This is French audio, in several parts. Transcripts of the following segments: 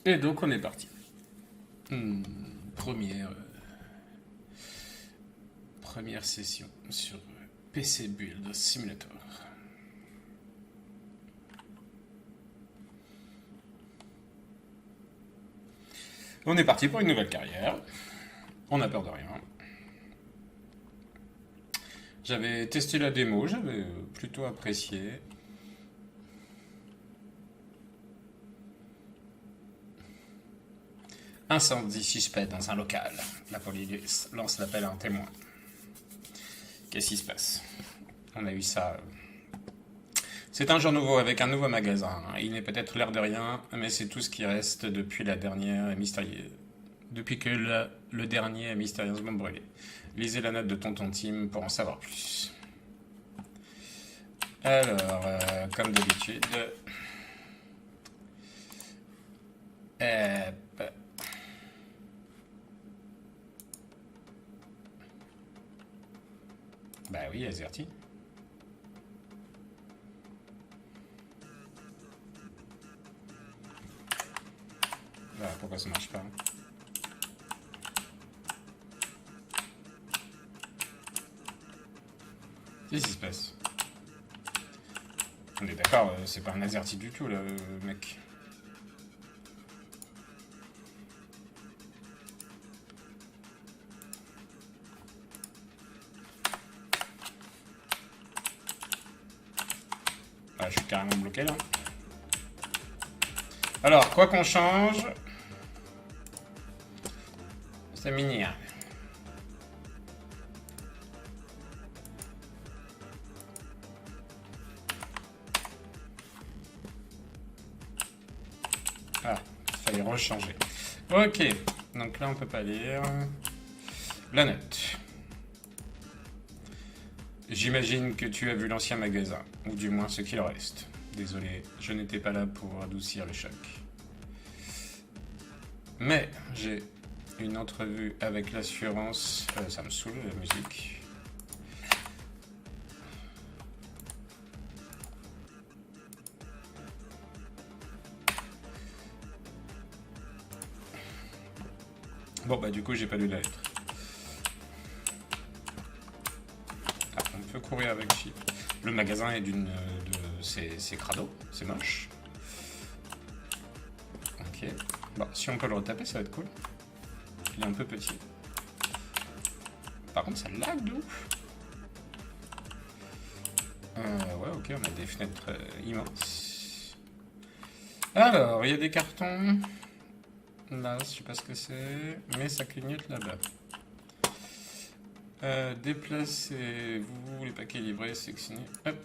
Et donc on est parti. Première, première session sur PC Build Simulator. On est parti pour une nouvelle carrière. On n'a peur de rien. J'avais testé la démo, j'avais plutôt apprécié. Incendie suspect dans un local. La police lance l'appel à un témoin. Qu'est-ce qui se passe? On a eu ça. C'est un jour nouveau avec un nouveau magasin. Il n'est peut-être l'air de rien, mais c'est tout ce qui reste depuis la dernière mystérieuse. Depuis que le dernier a mystérieusement brûlé. Lisez la note de Tonton Tim pour en savoir plus. Alors, comme d'habitude. Bah oui, Azerty. Bah, pourquoi ça marche pas? Qu'est-ce qui se passe? On est d'accord, c'est pas un Azerty du tout, là, mec. Ah, je suis carrément bloqué, là. Alors, quoi qu'on change, c'est mini. Ah, il fallait rechanger. Ok, donc là on peut pas lire. La note. J'imagine que tu as vu l'ancien magasin, ou du moins ce qu'il en reste. Désolé, je n'étais pas là pour adoucir le choc. Mais j'ai une entrevue avec l'assurance. Ça me saoule la musique. Bon bah du coup j'ai pas lu la lettre. Ah, on peut courir avec Chip. Le magasin est c'est crado, c'est moche. Ok. Bon, si on peut le retaper, ça va être cool. Il est un peu petit. Par contre, ça lag de ouf. Ouais, ok, on a des fenêtres immenses. Alors, il y a des cartons. Là, je sais pas ce que c'est, mais ça clignote là-bas. Déplacez-vous, les paquets livrés, sélectionnez. Hop.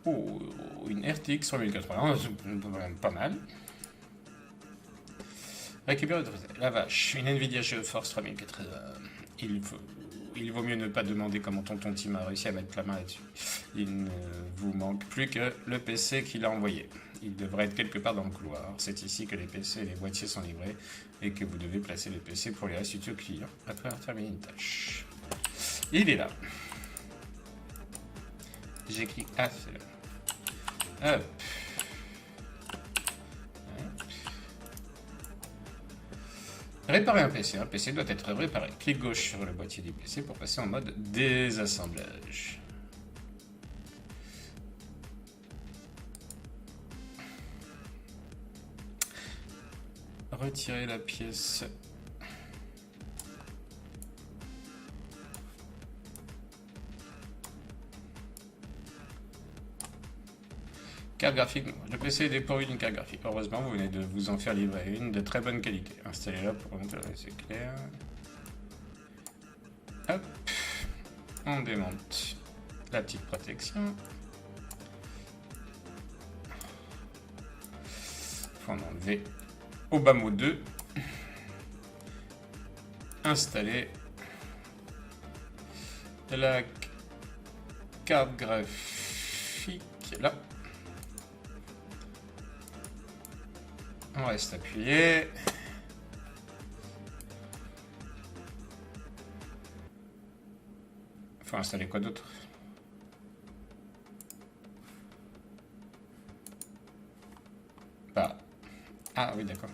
Oh, une RTX 3080, c'est pas mal. Récupérer la vache, une Nvidia GeForce 3080. Il vaut mieux ne pas demander comment Tonton Tim a réussi à mettre la main là-dessus. Il ne vous manque plus que le PC qu'il a envoyé. Il devrait être quelque part dans le couloir. C'est ici que les PC et les boîtiers sont livrés et que vous devez placer les PC pour les restituer aux clients après avoir terminé une tâche. Il est là. J'ai cliqué. Ah, c'est là. Hop. Réparer un PC. Un PC doit être réparé. Clic gauche sur le boîtier du PC pour passer en mode désassemblage. Retirer la pièce. Carte graphique, le PC est dépourvu d'une carte graphique. Heureusement, vous venez de vous en faire livrer une de très bonne qualité. Installez-la pour remonter, c'est clair. Hop, on démonte la petite protection. Faut en enlever Obama 2. Installer la carte graphique là. On reste appuyé. Faut installer quoi d'autre? Bah, Ah oui, d'accord.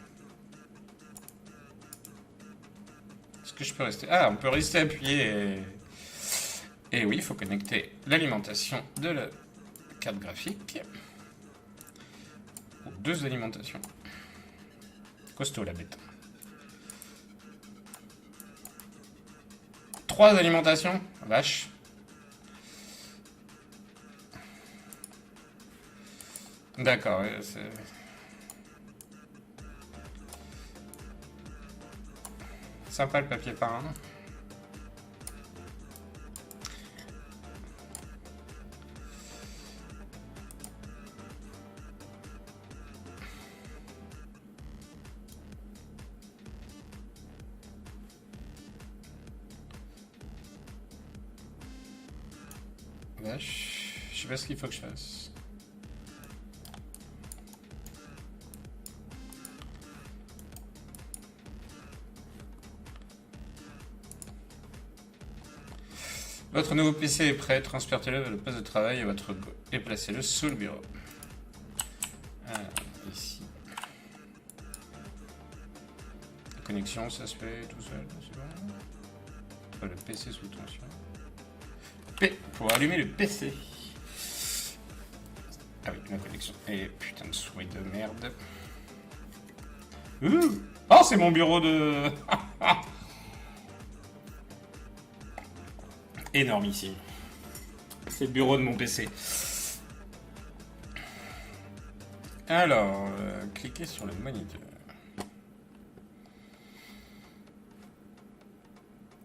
Est-ce que je peux rester... Ah, on peut rester appuyé. Et oui, il faut connecter l'alimentation de la carte graphique. Ou 2 alimentations. Costaud la bête. 3 alimentations. Vache. D'accord, c'est... Sympa le papier peint. Vache. Je sais pas ce qu'il faut que je fasse. Votre nouveau PC est prêt, transportez-le vers le poste de travail et placez-le sous le bureau. Alors, ici. La connexion, ça se fait tout seul, c'est bon. Le PC sous tension. P pour allumer le PC. Ah oui, la connexion. Et putain de souris de merde. Oh, c'est mon bureau de... Énormissime. C'est le bureau de mon PC. Alors, cliquez sur le moniteur.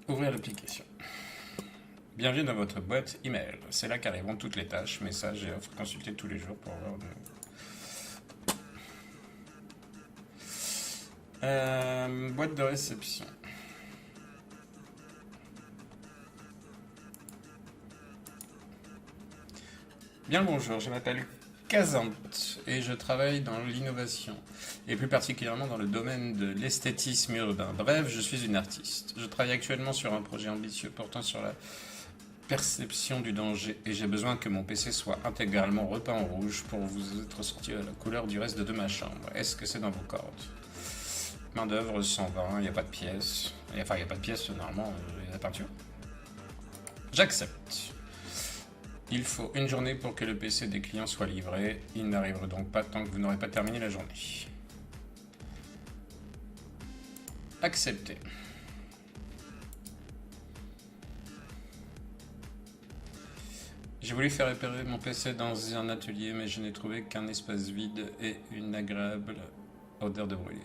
Ouvrir l'application. Bienvenue dans votre boîte email. C'est là qu'arriveront toutes les tâches, messages et offres consultées tous les jours pour avoir de... boîte de réception. Bien le bonjour, je m'appelle Kazant et je travaille dans l'innovation et plus particulièrement dans le domaine de l'esthétisme urbain. Bref, je suis une artiste. Je travaille actuellement sur un projet ambitieux portant sur la perception du danger et j'ai besoin que mon PC soit intégralement repeint en rouge pour vous être sorti à la couleur du reste de ma chambre. Est-ce que c'est dans vos cordes? Main d'œuvre 120, il n'y a pas de pièces. Enfin, il n'y a pas de pièces, normalement, il y a la peinture. J'accepte. Il faut une journée pour que le PC des clients soit livré. Il n'arrivera donc pas tant que vous n'aurez pas terminé la journée. Accepté. J'ai voulu faire réparer mon PC dans un atelier, mais je n'ai trouvé qu'un espace vide et une agréable odeur de brûlé.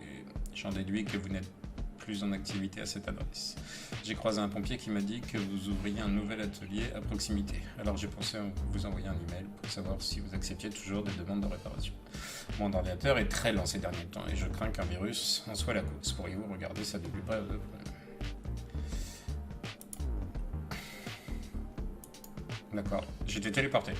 J'en déduis que vous n'êtes plus en activité à cette adresse. J'ai croisé un pompier qui m'a dit que vous ouvriez un nouvel atelier à proximité. Alors j'ai pensé vous envoyer un email pour savoir si vous acceptiez toujours des demandes de réparation. Mon ordinateur est très lent ces derniers temps et je crains qu'un virus en soit la cause. Pourriez-vous regarder ça de plus près? D'accord, j'ai été téléporté.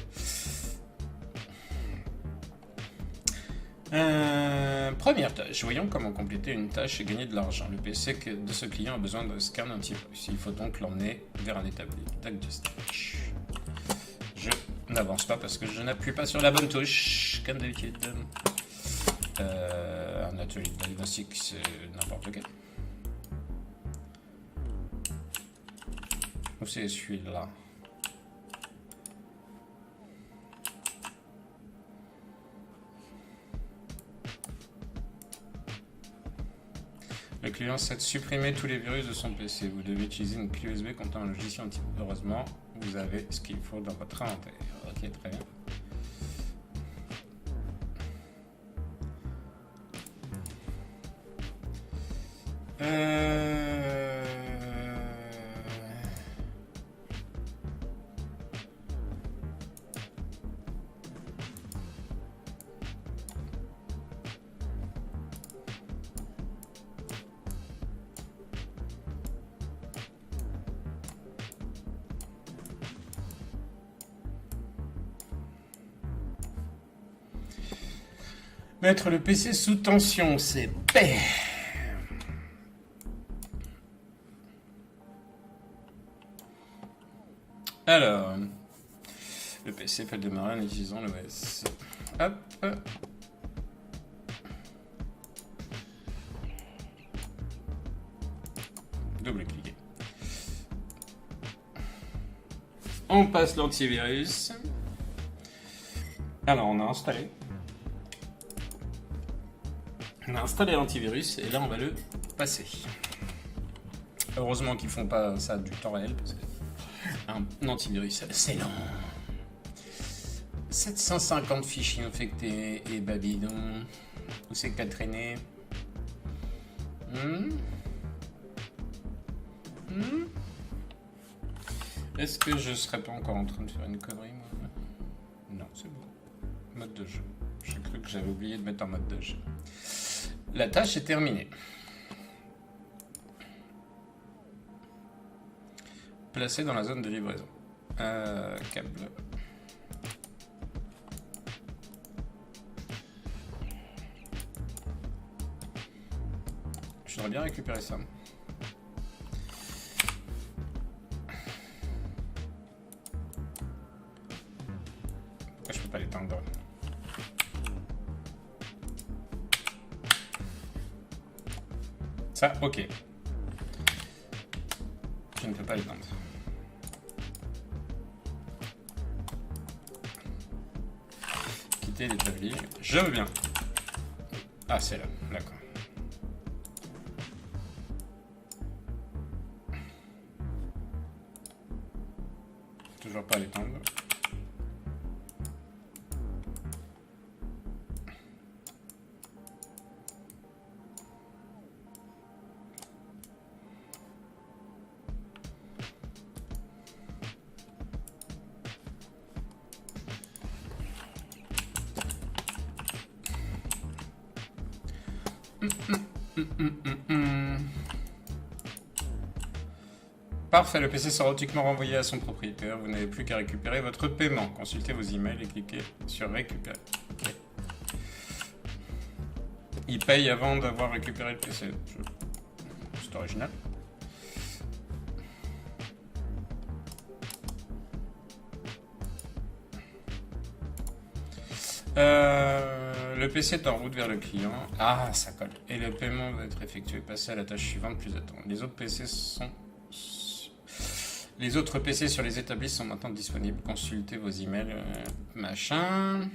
Première tâche, voyons comment compléter une tâche et gagner de l'argent. Le PC de ce client a besoin de scan anti-virus. Il faut donc l'emmener vers un établi. Diagnostic. Je n'avance pas parce que je n'appuie pas sur la bonne touche, comme d'habitude. Un atelier de diagnostic, c'est n'importe lequel. Ou c'est celui-là? Le client souhaite supprimer tous les virus de son PC. Vous devez utiliser une clé USB contenant un logiciel anti. Heureusement, vous avez ce qu'il faut dans votre inventaire. Ok, très bien. Mettre le PC sous tension, c'est bête. Alors, le PC peut démarrer en utilisant l'OS. Hop. Double-cliquer. On passe l'antivirus. Alors, on a installé. On a installé l'antivirus et là, on va le passer. Heureusement qu'ils font pas ça du temps réel parce qu'un antivirus, c'est lent. 750 fichiers infectés et babidon. Où c'est que t'as traîné? Est-ce que je serais pas encore en train de faire une connerie, moi? Non, c'est bon. Mode de jeu. J'ai cru que j'avais oublié de mettre en mode de jeu. La tâche est terminée. Placé dans la zone de livraison. Câble. Je voudrais bien récupérer ça. Pourquoi je peux pas l'éteindre? Ça, ok. Je ne peux pas l'éteindre. Quitter l'établi. Je veux bien. Ah, c'est là, d'accord. Toujours pas l'éteindre. Parfait, le PC sera automatiquement renvoyé à son propriétaire. Vous n'avez plus qu'à récupérer votre paiement. Consultez vos emails et cliquez sur récupérer. Okay. Il paye avant d'avoir récupéré le PC. C'est original. Le PC est en route vers le client. Ah, ça colle. Et le paiement va être effectué. Passez à la tâche suivante plus attendre. Les autres PC sur les établis sont maintenant disponibles. Consultez vos emails, machin.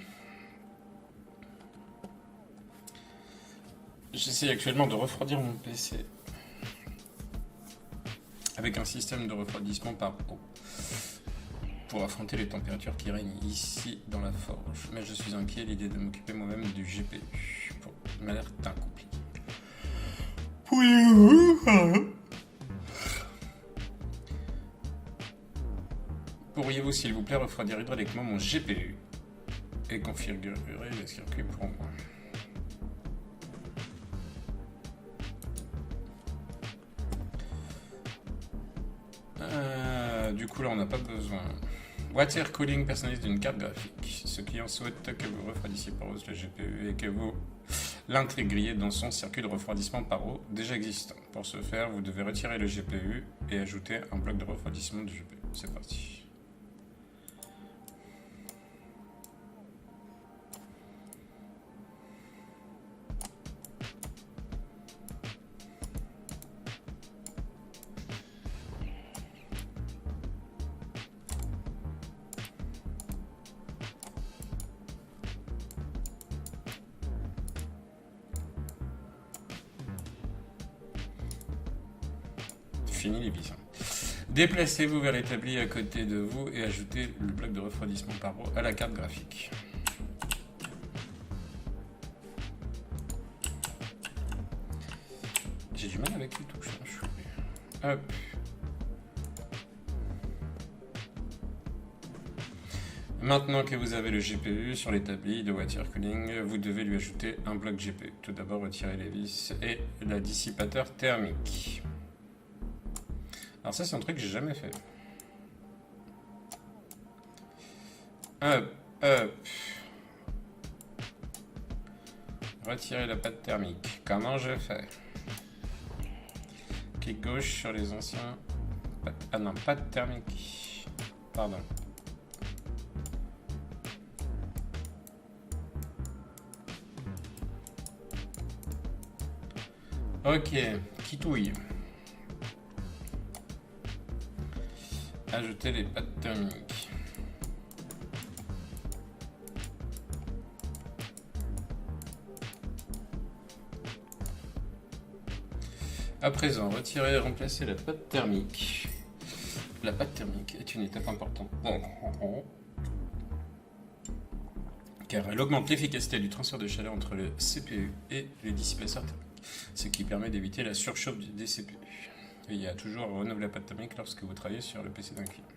J'essaie actuellement de refroidir mon PC avec un système de refroidissement par eau pour affronter les températures qui règnent ici dans la forge. Mais je suis inquiet, l'idée de m'occuper moi-même du GPU m'a l'air compliqué. Pourriez-vous, s'il vous plaît, refroidir hydrauliquement mon GPU et configurer le circuit pour moi? Du coup, là, on n'a pas besoin. Water cooling personnalisé d'une carte graphique. Ce client souhaite que vous refroidissiez par eau le GPU et que vous l'intégriez dans son circuit de refroidissement par eau déjà existant. Pour ce faire, vous devez retirer le GPU et ajouter un bloc de refroidissement du GPU. C'est parti. Fini les visions. Déplacez-vous vers l'établi à côté de vous et ajoutez le bloc de refroidissement par eau à la carte graphique. J'ai du mal avec les touches. Hop. Maintenant que vous avez le GPU sur l'établi de water cooling, vous devez lui ajouter un bloc GPU. Tout d'abord, retirez les vis et le dissipateur thermique. Alors ça, c'est un truc que j'ai jamais fait. Hop, hop. Retirer la pâte thermique. Comment je fais? Clic gauche sur les anciens... Ah non, pâte thermique. Pardon. Ok, qui touille. Ajouter les pattes thermiques. À présent, retirer et remplacer la pâte thermique. La pâte thermique est une étape importante car elle augmente l'efficacité du transfert de chaleur entre le CPU et les dissipateurs thermiques, ce qui permet d'éviter la surchauffe des CPU. Et il y a toujours renouveler la pâte thermique lorsque vous travaillez sur le PC d'un client.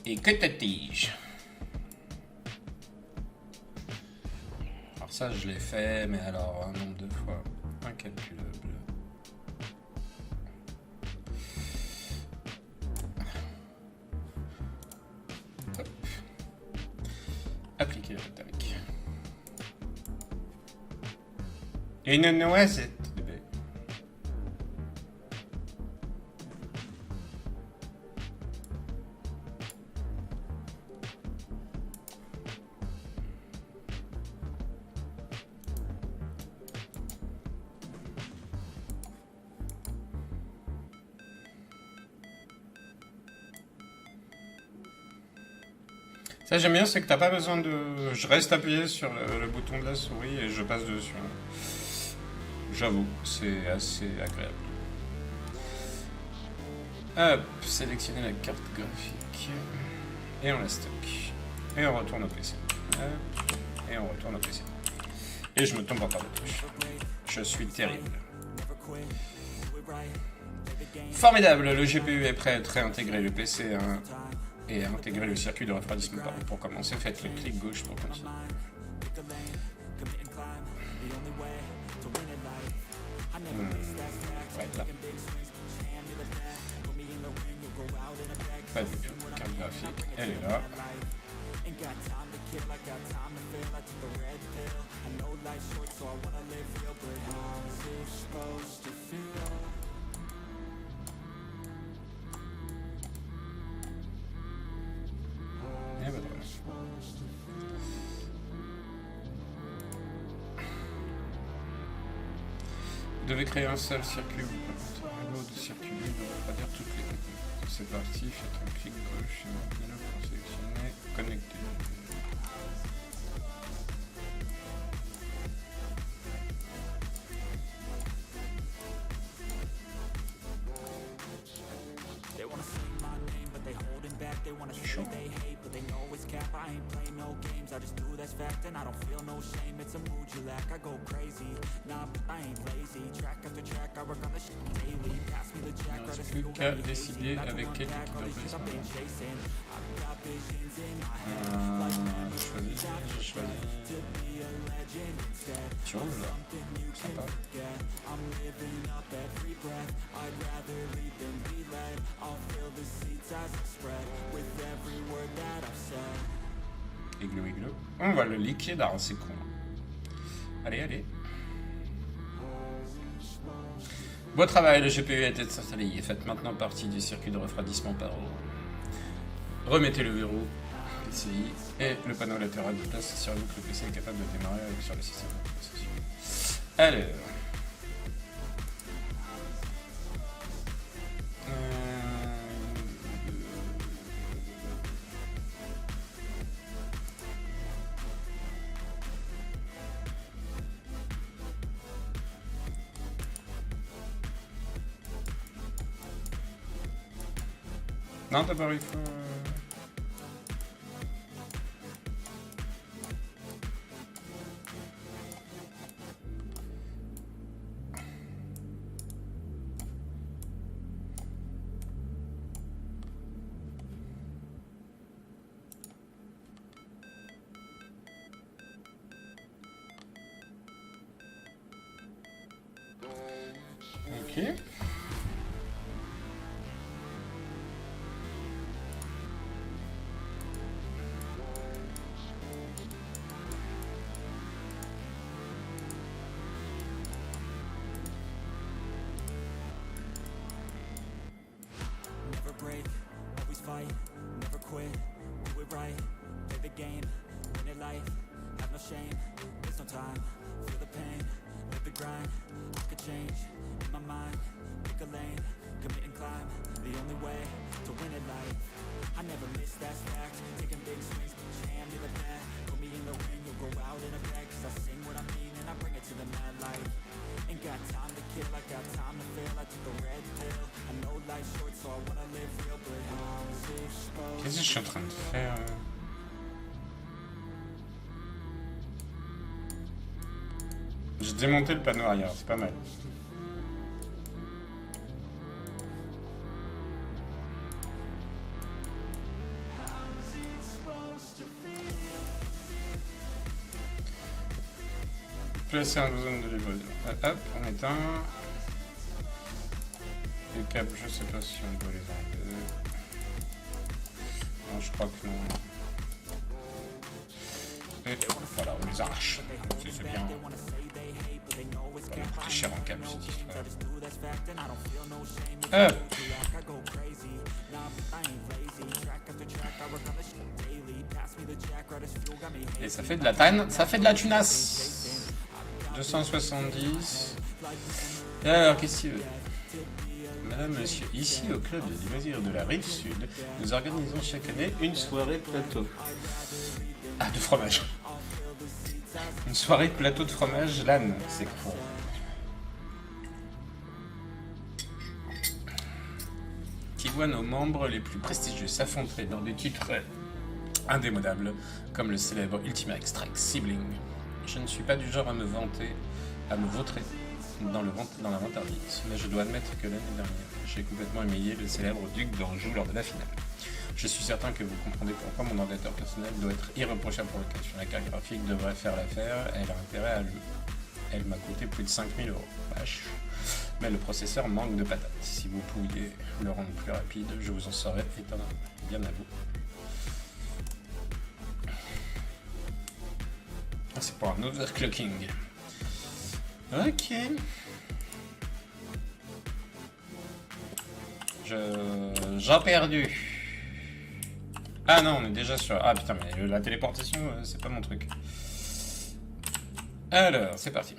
Et que tige. Alors ça, je l'ai fait, mais alors un nombre de fois incalculable. Hop. Appliquer la pâte thermique. Et une noisette. Ça j'aime bien, c'est que t'as pas besoin de... Je reste appuyé sur le bouton de la souris et je passe dessus. J'avoue, c'est assez agréable. Hop, sélectionner la carte graphique. Et on la stocke. Et on retourne au PC. Hop, et on retourne au PC. Et je me tombe encore de touche. Je suis terrible. Formidable, le GPU est prêt à réintégrer le PC et à intégrer le circuit de refroidissement. Pour commencer, faites le clic gauche pour continuer. Ouais, là. Pas du tout. Carte graphique, elle est là. Et voilà. Vous devez créer un seul circuit ou un lot de circuits libre pour dire toutes les composantes. C'est parti, faites un clic gauche et maintenez-le pour sélectionner connecter. C'est chaud. Il ne reste plus qu'à décider avec quelle équipe de je choisis. Tu vois, là. Sympa. Igloo, igloo. On va le liquide, alors c'est con. Allez, allez. Beau travail, le GPU a été installé. Faites maintenant partie du circuit de refroidissement par eau. Remettez le verrou PCI et le panneau latéral de place. Assurez-vous que le PC est capable de démarrer sur le système d'exploitation. Alors. Non, d'abord il faut... Ok. break, always fight, never quit, do it right, play the game, win it life, have no shame, there's no time, feel the pain, live the grind, I could change, in my mind, pick a lane, commit and climb, way to win it life. I never miss that fact. Taking big swings, jam to the bat. Put me in the ring, you'll go out in a bag. Cause I sing what I mean and I bring it to the mad light. Ain't got time to kill, I got time to feel. I took a red pill. I know life's short, so I wanna live real. But how's it supposed Qu'est-ce que je suis en train de faire J'ai démonté le panneau arrière, c'est pas mal. Placer en zone de livraison. Hop, on éteint. Les câbles, je sais pas si on doit les enlever. Non, je crois que non. Et voilà, on les arrache. C'est bien. Ça va coûter cher en câble cette histoire. Hop. Et ça fait de la tanne, ça fait de la tunasse. 270. Et alors, qu'est-ce qu'il veut? Madame, monsieur, ici au club des loisirs de la Rive-Sud, nous organisons chaque année une soirée plateau. Ah, de fromage. Une soirée plateau de fromage LAN, c'est cool. Qui voit nos membres les plus prestigieux s'affronter dans des titres indémodables, comme le célèbre Ultima Extract Sibling. Je ne suis pas du genre à me vautrer dans la vantardise, mais je dois admettre que l'année dernière, j'ai complètement humilié le célèbre duc d'Anjou lors de la finale. Je suis certain que vous comprendrez pourquoi mon ordinateur personnel doit être irréprochable pour l'occasion. La carte graphique devrait faire l'affaire, elle a intérêt à lui. Elle m'a coûté plus de 5000 €. Vache. Mais le processeur manque de patates. Si vous pouviez le rendre plus rapide, je vous en serais étonnant. Bien à vous. Ah, c'est pour un overclocking. Ok. J'ai perdu. Ah non, on est déjà sur... Ah putain, mais la téléportation, c'est pas mon truc. Alors, c'est parti.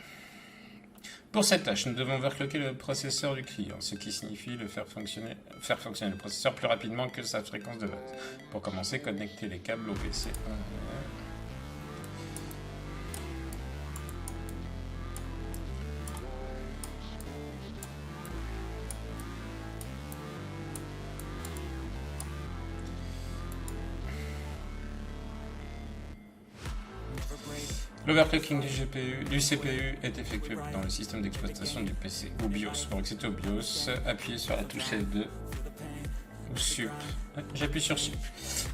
Pour cette tâche, nous devons overclocker le processeur du client, ce qui signifie faire fonctionner le processeur plus rapidement que sa fréquence de base. Pour commencer, connecter les câbles au PC. L'overclocking du CPU est effectué dans le système d'exploitation du PC, ou BIOS. Pour accéder au BIOS, appuyez sur la touche L2 ou SUP. J'appuie sur SUP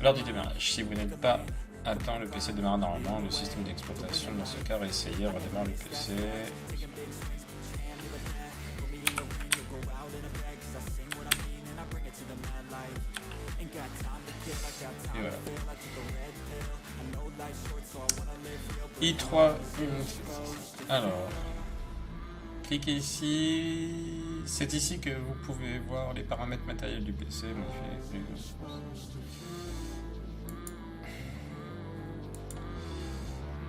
lors du démarrage. Si vous n'êtes pas à temps, le PC démarre normalement. Le système d'exploitation, dans ce cas, réessayez, redémarre le PC. Et voilà. i3. Alors, cliquez ici. C'est ici que vous pouvez voir les paramètres matériels du PC.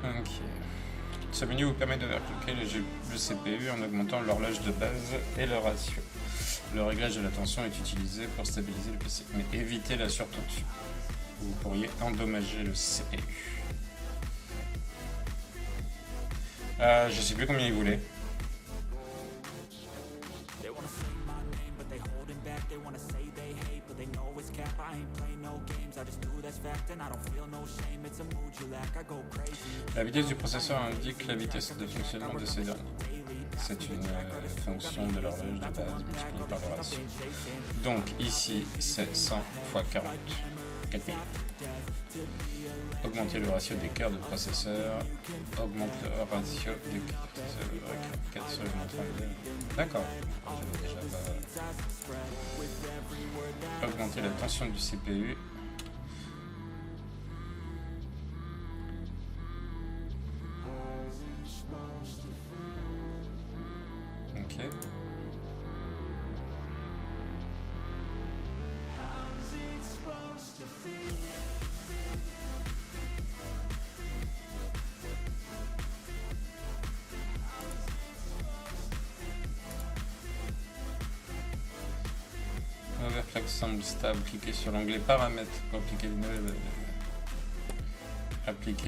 Ok. Ce menu vous permet d'overclocker le CPU en augmentant l'horloge de base et le ratio. Le réglage de la tension est utilisé pour stabiliser le PC, mais évitez la surtension. Vous pourriez endommager le CPU. Je sais plus combien il voulait. La vitesse du processeur indique la vitesse de fonctionnement de ces derniers. C'est une fonction de l'horloge de base multipliée par le ratio. Donc ici c'est 100 x 40. 4000. Augmenter le ratio des cœurs de processeur. Augmente le ratio des cœurs sur le montant. D'accord. J'avais déjà pas... Augmenter la tension du CPU. Ok. Plaque semble stable. Cliquez sur l'onglet paramètres pour appliquer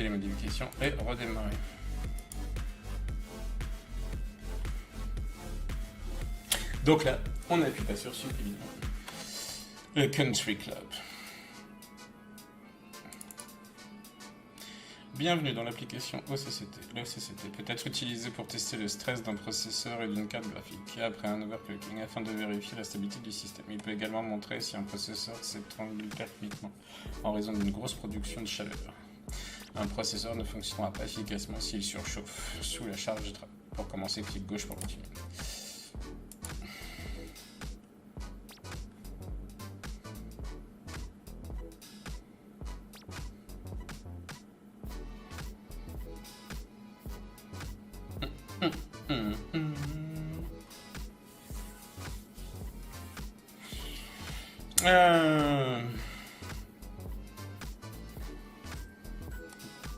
les modifications et redémarrer. Donc là, on appuie pas sur suite évidemment. Le Country Club. Bienvenue dans l'application OCCT. L'OCCT peut être utilisé pour tester le stress d'un processeur et d'une carte graphique après un overclocking afin de vérifier la stabilité du système. Il peut également montrer si un processeur s'étrangle thermiquement en raison d'une grosse production de chaleur. Un processeur ne fonctionnera pas efficacement s'il surchauffe sous la charge de travail. Pour commencer, clic gauche pour continuer.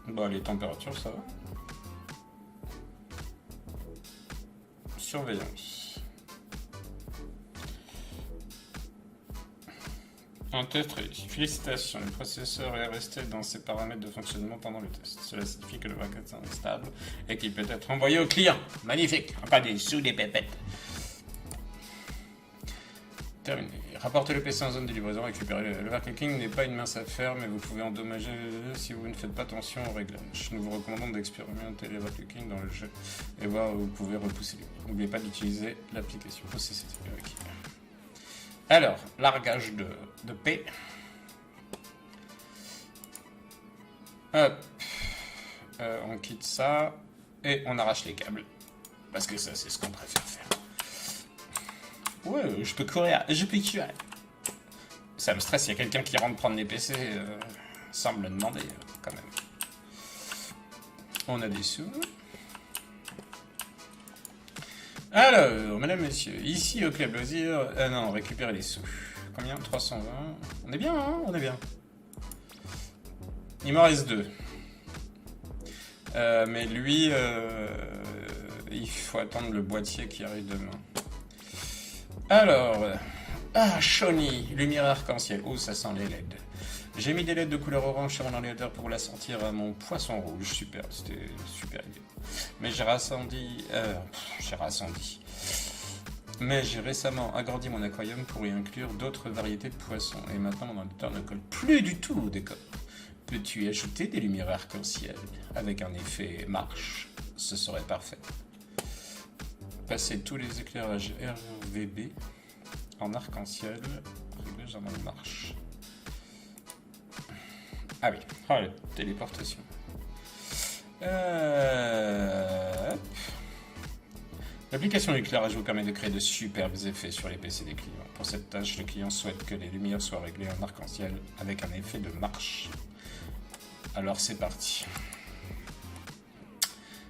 Bon, les températures, ça va. Surveillance. Un test réussi. Félicitations, le processeur est resté dans ses paramètres de fonctionnement pendant le test. Cela signifie que le vaccin est stable et qu'il peut être envoyé au client. Magnifique. Encore des sous, des pépettes. Terminé. Rapportez le PC en zone de livraison, récupérez le overclocking n'est pas une mince affaire, mais vous pouvez endommager si vous ne faites pas attention aux réglages. Nous vous recommandons d'expérimenter l'overclocking dans le jeu et voir où vous pouvez repousser les lignes. N'oubliez pas d'utiliser l'application OCCT. Okay. Alors, largage de P. Hop. On quitte ça et on arrache les câbles. Parce que ça, c'est ce qu'on préfère faire. Ouais, je peux courir, je peux tuer. Ça me stresse, il y a quelqu'un qui rentre prendre les PC sans me le demander, quand même. On a des sous. Alors, mesdames, messieurs, ici au Club Loisir... non, récupérer les sous. Combien? 320. On est bien, hein? On est bien. Il m'en reste 2. Mais lui, il faut attendre le boîtier qui arrive demain. Alors, Shawnee, lumière arc-en-ciel. Oh, ça sent les LED. J'ai mis des LED de couleur orange sur mon ordinateur pour l'assortir à mon poisson rouge. Super, c'était super idée. Mais j'ai récemment agrandi mon aquarium pour y inclure d'autres variétés de poissons. Et maintenant, mon ordinateur ne colle plus du tout au décor. Peux-tu y ajouter des lumières arc-en-ciel avec un effet marche? Ce serait parfait. Passer tous les éclairages RGB en arc-en-ciel, réglage en mode marche. Ah oui, oh, la téléportation. L'application d'éclairage vous permet de créer de superbes effets sur les PC des clients. Pour cette tâche, le client souhaite que les lumières soient réglées en arc-en-ciel avec un effet de marche. Alors c'est parti.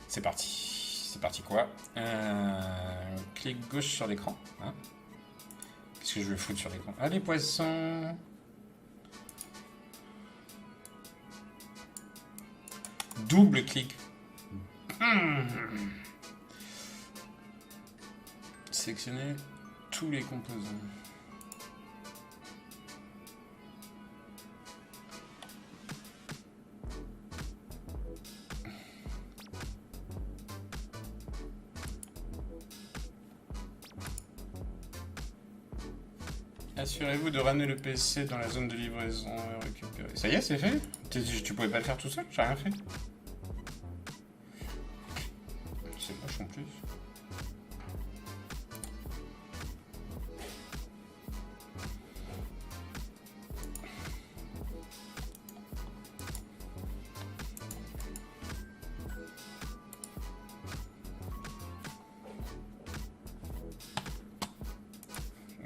C'est parti. C'est parti quoi? Clic gauche sur l'écran. Hein, qu'est-ce que je vais foutre sur l'écran? Ah, les poissons. Double clic. Sélectionner tous les composants. Assurez-vous de ramener le PC dans la zone de livraison et récupérer. Ça y est, c'est fait? Tu pouvais pas le faire tout seul? J'ai rien fait. C'est moche en plus.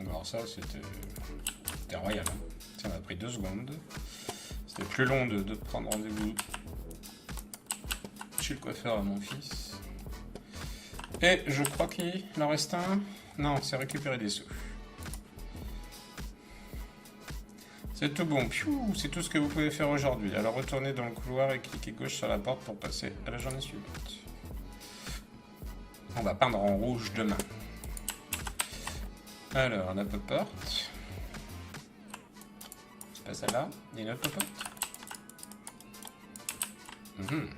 Alors ça, c'était royal. Hein. Ça m'a pris 2 secondes. C'était plus long de prendre rendez-vous chez le coiffeur à mon fils. Et je crois qu'il en reste un. Non, c'est récupérer des sous. C'est tout bon. C'est tout ce que vous pouvez faire aujourd'hui. Alors retournez dans le couloir et cliquez gauche sur la porte pour passer à la journée suivante. On va peindre en rouge demain. Alors, la porte. C'est pas celle-là. Il y a une autre popote. Mhm.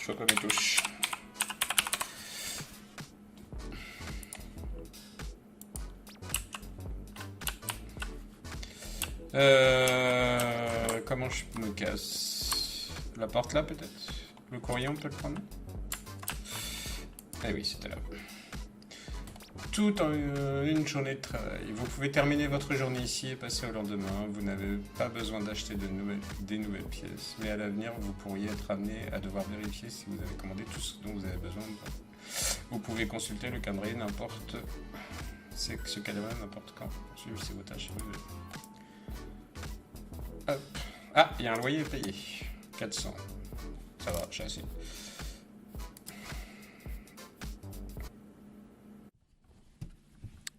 Chope mes touches. Comment je me casse? La porte là peut-être? Le courrier on peut le prendre? Eh oui, c'était là. Tout en une journée de travail. Vous pouvez terminer votre journée ici et passer au lendemain. Vous n'avez pas besoin d'acheter des nouvelles pièces. Mais à l'avenir, vous pourriez être amené à devoir vérifier si vous avez commandé tout ce dont vous avez besoin ou pas. Vous pouvez consulter le calendrier n'importe n'importe quand. Suivez vos tâches. Hop. Ah, il y a un loyer à payer. 400. Ça va, j'ai assez.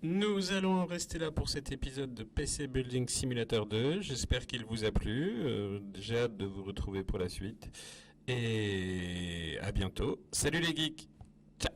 Nous allons rester là pour cet épisode de PC Building Simulator 2. J'espère qu'il vous a plu. J'ai hâte de vous retrouver pour la suite. Et à bientôt. Salut les geeks. Ciao.